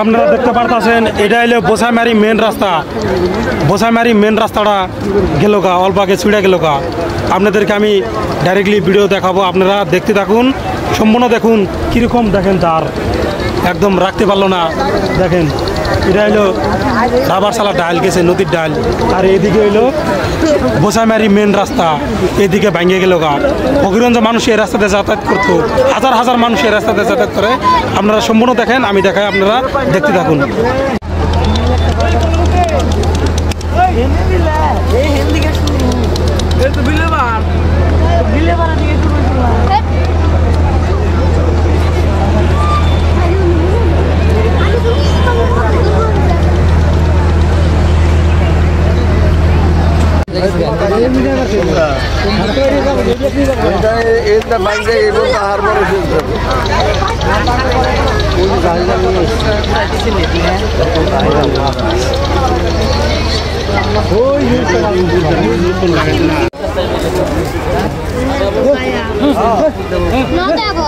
আপনারা দেখতে পারতেছেন এটা হলো বোসাইমারি মেন রাস্তা। বোসাইমারি মেন রাস্তাটা গেল গা, অল্প আগে ছুড়ে গেল গা। আপনাদেরকে আমি ডাইরেক্টলি ভিডিও দেখাবো, আপনারা দেখতে থাকুন, সম্পূর্ণ দেখুন কীরকম। দেখেন তার একদম রাখতে পারলো না। দেখেন এটা হলো রাবারশালা ডাইল গেছে, নদীর ডাইল। আর এদিকে হইলো বোসাইমারি মেন রাস্তা, এদিকে ভাঙিয়ে গেল গা। ফকিরগঞ্জ মানুষ এই রাস্তাতে যাতায়াত করতো, হাজার হাজার মানুষ এই রাস্তাতে যাতায়াত করে। আপনারা সম্পূর্ণ দেখেন, আমি দেখাই, আপনারা দেখতে থাকুন। No te hago.